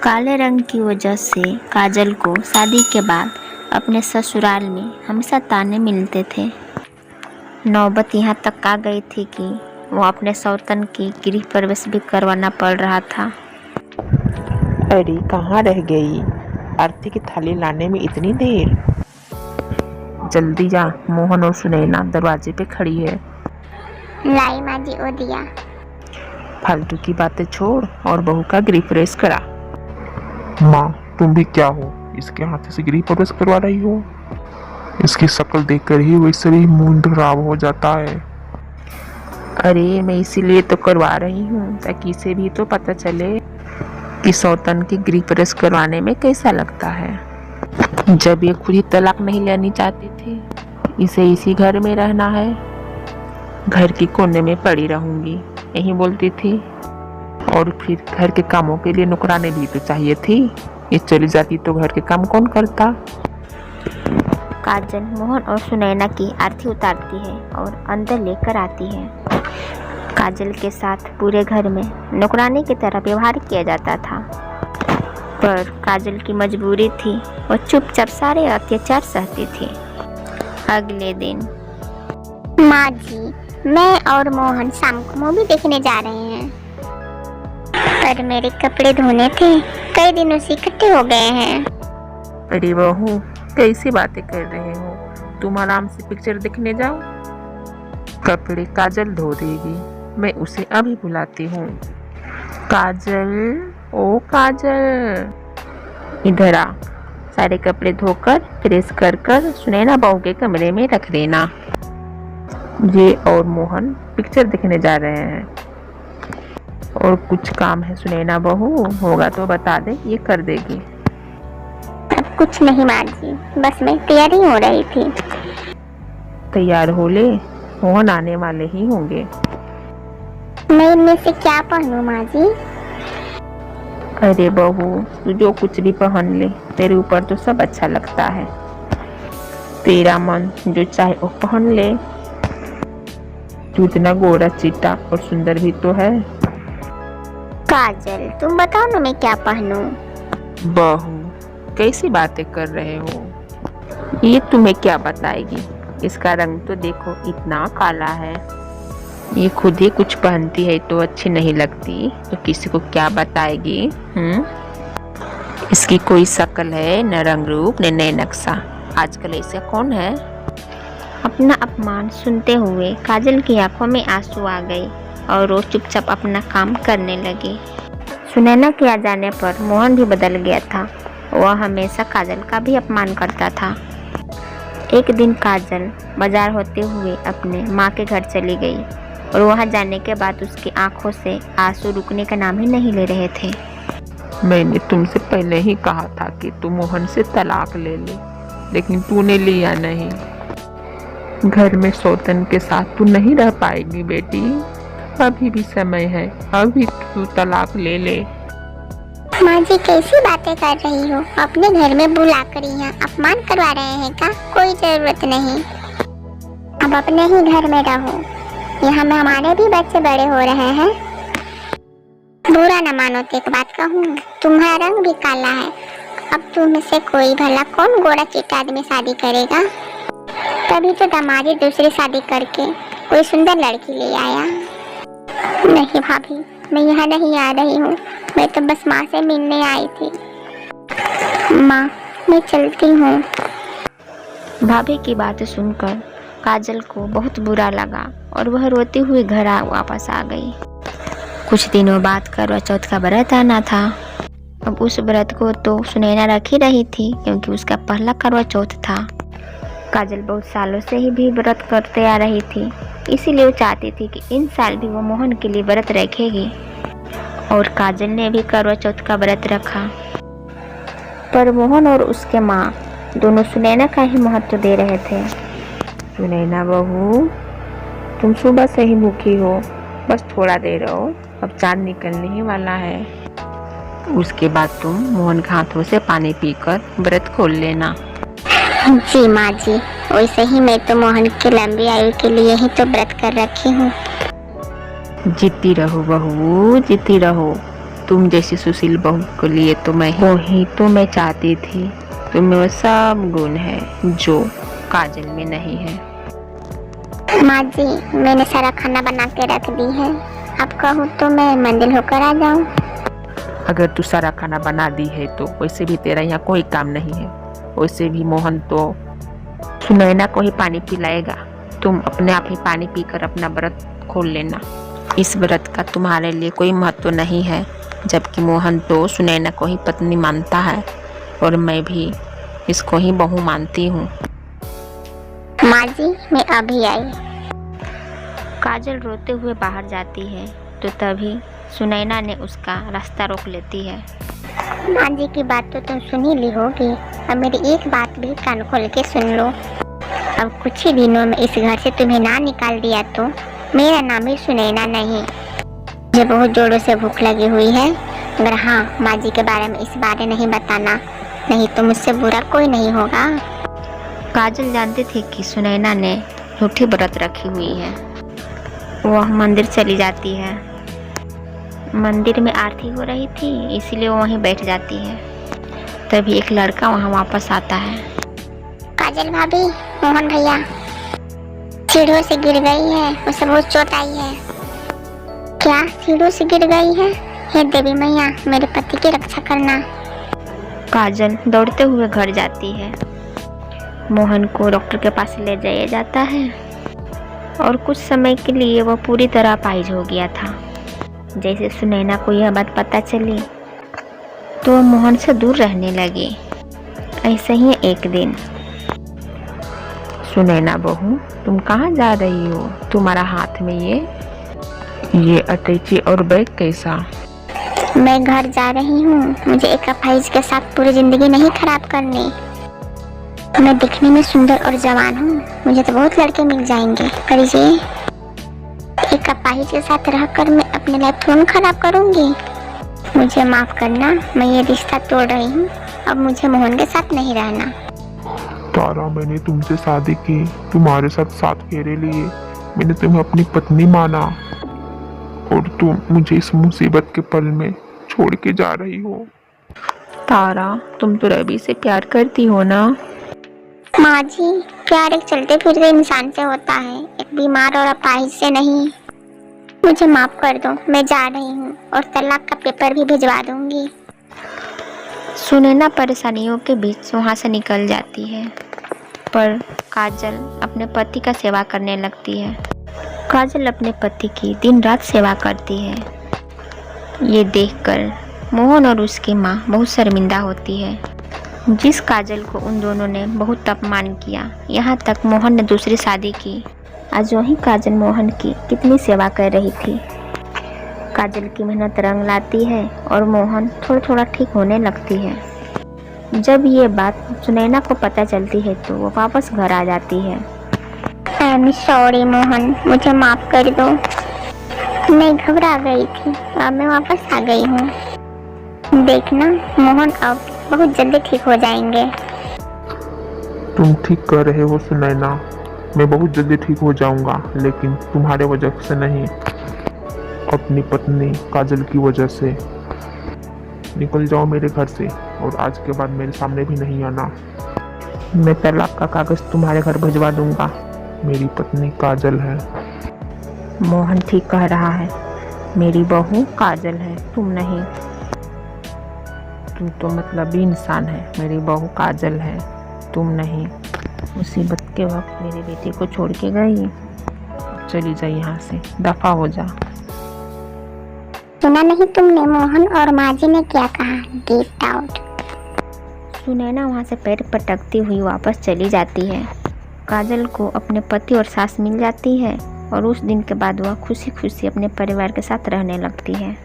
काले रंग की वजह से काजल को शादी के बाद अपने ससुराल में हमेशा ताने मिलते थे। नौबत यहाँ तक आ गई थी कि वो अपने सौतन की गृह प्रवेश भी करवाना पड़ रहा था। अरे कहाँ रह गई? आरती की थाली लाने में इतनी देर। जल्दी जा, मोहन और सुनैना दरवाजे पे खड़ी है। लाई माँ जी, ओ दिया। फालतू की बातें छोड़ और बहू का गृह प्रवेश करा। माँ, तुम भी क्या हो? इसके हाथ से गृह प्रवेश करवा रही हो? इसकी शक्ल देखकर ही वैसे भी मूड खराब हो जाता है। अरे मैं इसीलिए तो करवा रही हूँ ताकि इसे भी तो पता चले कि सौतन की गृह प्रवेश करवाने में कैसा लगता है। जब ये खुद ही तलाक नहीं लेनी चाहती थी, इसे इसी घर में रहना है, घर की कोने में पड़ी रहूंगी यही बोलती थी। और फिर घर के कामों के लिए नौकरानी भी तो चाहिए थी। ये चली जाती तो घर के काम कौन करता? काजल मोहन और सुनैना की आरती उतारती है और अंदर लेकर आती है। काजल के साथ पूरे घर में नौकरानी की तरह व्यवहार किया जाता था, पर काजल की मजबूरी थी, वो चुपचाप सारे अत्याचार सहती थी। अगले दिन माँ जी, मैं और मोहन शाम को मूवी देखने जा रहे हैं, पर मेरे कपड़े धोने थे, कई दिनों से इकट्ठे हो गए हैं। अरे बहू, कैसी बातें कर रहे हो? तुम आराम से पिक्चर देखने जाओ। कपड़े काजल धो देगी, मैं उसे अभी बुलाती हूँ। काजल, ओ काजल, इधर आ। सारे कपड़े धोकर प्रेस कर कर सुनैना बहू के कमरे में रख देना। ये और मोहन पिक्चर देखने जा रहे हैं। और कुछ काम है सुनैना बहू, होगा तो बता दे, ये कर देगी। अब कुछ नहीं माँ जी, बस मैं तैयारी हो रही थी। तैयार हो ले, मोहन आने वाले ही होंगे। मैं इनमें से क्या पहनूं माँ जी? अरे बहू, तू जो कुछ भी पहन ले, तेरे ऊपर तो सब अच्छा लगता है। तेरा मन जो चाहे वो पहन ले। तू इतना गोरा चिट्टा और सुंदर भी तो है। काजल, तुम बताओ ना मैं क्या पहनूं? बहू, कैसी बातें कर रहे हो? ये तुम्हें क्या बताएगी? इसका रंग तो देखो, इतना काला है। ये खुद ही कुछ पहनती है तो अच्छी नहीं लगती, तो किसी को क्या बताएगी? इसकी कोई शक्ल है, न रंग रूप, न नए नक्शा। आजकल ऐसा कौन है? अपना अपमान सुनते हुए काजल की आंखों में आंसू आ गए और वो चुपचाप अपना काम करने लगी। सुनैना के आ जाने पर मोहन भी बदल गया था। वह हमेशा काजल का भी अपमान करता था। एक दिन काजल बाजार होते हुए अपने माँ के घर चली गई और वहाँ जाने के बाद उसकी आंखों से आंसू रुकने का नाम ही नहीं ले रहे थे। मैंने तुमसे पहले ही कहा था कि तुम मोहन से तलाक ले ले, लेकिन तूने लिया नहीं। घर में सौतन के साथ तू नहीं रह पाएगी बेटी, अभी भी समय है, अभी तू तलाक ले ले। माँ जी, कैसी बातें कर रही हो? अपने घर में बुलाकर यहाँ अपमान करवा रहे हैं का? कोई जरूरत नहीं, अब अपने ही घर में रहो। यहाँ में हमारे भी बच्चे बड़े हो रहे हैं। बुरा न मानो तो एक बात कहूँ, तुम्हारा रंग भी काला है। अब तुम से कोई भला कौन गोरा चिट्टा आदमी शादी करेगा? तभी तो दामादी दूसरी शादी करके कोई सुंदर लड़की ले आया। नहीं भाभी, मैं यहाँ नहीं आ रही हूँ, मैं तो बस माँ से मिलने आई थी। माँ, मैं चलती हूँ। भाभी की बातें सुनकर काजल को बहुत बुरा लगा और वह रोती हुई घर वापस आ गई। कुछ दिनों बाद करवा चौथ का व्रत आना था। अब उस व्रत को तो सुनैना रख ही रही थी, क्योंकि उसका पहला करवा चौथ था। काजल बहुत सालों से ही भी व्रत करते आ रही थी, इसीलिए वो चाहती थी कि इन साल भी वो मोहन के लिए व्रत रखेगी। और काजल ने भी करवा चौथ का व्रत रखा, पर मोहन और उसके माँ दोनों सुनैना का ही महत्व दे रहे थे। सुनैना बहू, तुम सुबह से ही भूखी हो, बस थोड़ा देर रहो, अब चांद निकलने ही वाला है। उसके बाद तुम मोहन के हाथों से पानी पीकर व्रत खोल लेना। जी माँ जी, वैसे ही मैं तो मोहन की लंबी आयु के लिए ही तो व्रत कर रखी हूँ। जीती रहो बहू, जीती रहो। तुम जैसी सुशील बहू के लिए तो मैं चाहती थी। तुम्हें वो सब गुण है जो काजल में नहीं है। माँ जी, मैंने सारा खाना बना के रख दी है। अब कहूँ तो मैं मंदिर होकर आ जाऊँ? अगर तू सारा खाना बना दी है तो वैसे भी तेरा यहाँ कोई काम नहीं है। वैसे भी मोहन तो सुनैना को ही पानी पिलाएगा। तुम अपने आप ही पानी पीकर अपना व्रत खोल लेना। इस व्रत का तुम्हारे लिए कोई महत्व नहीं है, जबकि मोहन तो सुनैना को ही पत्नी मानता है और मैं भी इसको ही बहू मानती हूँ। माँ जी, मैं अभी आई। काजल रोते हुए बाहर जाती है तो तभी सुनैना ने उसका रास्ता रोक लेती है। माँ जी की बात तो तुम सुन ही ली होगी, अब मेरी एक बात भी कान खोल के सुन लो। अब कुछ ही दिनों में इस घर से तुम्हें ना निकाल दिया तो मेरा नाम भी सुनैना नहीं। मुझे बहुत जोरों से भूख लगी हुई है, मगर हाँ, माँ जी के बारे में इस बारे नहीं बताना, नहीं तो मुझसे बुरा कोई नहीं होगा। काजल जानती थी कि सुनैना ने झूठी व्रत रखी हुई है। वह मंदिर चली जाती है। मंदिर में आरती हो रही थी, इसलिए वो वहीं बैठ जाती है। तभी एक लड़का वहाँ वापस आता है। काजल भाभी, मोहन भैया सीढ़ियों से गिर गई है, उसे बहुत चोट आई है। क्या सीढ़ियों से गिर गई है? हे देवी मैया, मेरे पति की रक्षा करना। काजल दौड़ते हुए घर जाती है। मोहन को डॉक्टर के पास ले जाया जाता है और कुछ समय के लिए वह पूरी तरह अपाहिज हो गया था। जैसे सुनैना को यह बात पता चली तो वह मोहन से दूर रहने लगी। ऐसे ही एक दिन, सुनैना बहू, तुम कहाँ जा रही हो? तुम्हारा हाथ में ये अटैची और बैग कैसा? मैं घर जा रही हूँ। मुझे एक अपाहिज के साथ पूरी जिंदगी नहीं खराब करनी। मैं दिखने में सुंदर और जवान हूँ, मुझे तो बहुत लड़के मिल जाएंगे, पर ये एक अपाहिज के साथ रहकर मैं अपनी लाइफ थोड़ा खराब करूँगी। मुझे माफ करना, मैं ये रिश्ता तोड़ रही हूँ। अब मुझे मोहन के साथ नहीं रहना। तारा, मैंने तुमसे शादी की, तुम्हारे साथ 7 फेरे लिए, मैंने तुम्हें अपनी पत्नी माना और तुम मुझे इस मुसीबत के पल में छोड़ के जा रही हो। तारा, तुम तो रवि से प्यार करती हो ना? माँ जी, प्यार एक चलते फिरते इंसान से होता है, एक बीमार और अपाहिज से नहीं। मुझे माफ कर दो, मैं जा रही हूँ और तलाक का पेपर भी भिजवा दूंगी। सुनैना परेशानियों के बीच वहाँ से निकल जाती है, पर काजल अपने पति का सेवा करने लगती है। काजल अपने पति की दिन रात सेवा करती है। ये देखकर मोहन और उसकी माँ बहुत शर्मिंदा होती है। जिस काजल को उन दोनों ने बहुत अपमान किया, यहाँ तक मोहन ने दूसरी शादी की। आज वही काजल मोहन की कितनी सेवा कर रही थी। काजल की मेहनत रंग लाती है और मोहन थोड़ा थोड़ा ठीक होने लगती है। जब ये बात सुनैना को पता चलती है तो वो वापस घर आ जाती है। आई एम सॉरी मोहन, मुझे माफ कर दो। मैं घबरा गई थी, अब मैं वापस आ गई हूँ। देखना, मोहन अब बहुत जल्दी ठीक हो जाएंगे। तुम ठीक कर रहे हो सुनैना, मैं बहुत जल्दी ठीक हो जाऊंगा, लेकिन तुम्हारे वजह से नहीं, अपनी पत्नी काजल की वजह से। निकल जाओ मेरे घर से और आज के बाद मेरे सामने भी नहीं आना। मैं तलाक का कागज तुम्हारे घर भिजवा दूंगा। मेरी पत्नी काजल है। मोहन ठीक कह रहा है, मेरी बहू काजल है, तुम नहीं। तू तो मतलबी इंसान है। मेरी बहू काजल है, तुम नहीं। मुसीबत के वक्त मेरी बेटी को छोड़ के गई। चली जा यहाँ से, दफा हो जा। सुना नहीं तुमने मोहन और माँ जी ने क्या कहा? Get out. सुनैना वहाँ से पैर पटकती हुई वापस चली जाती है। काजल को अपने पति और सास मिल जाती है और उस दिन के बाद वह खुशी खुशी अपने परिवार के साथ रहने लगती है।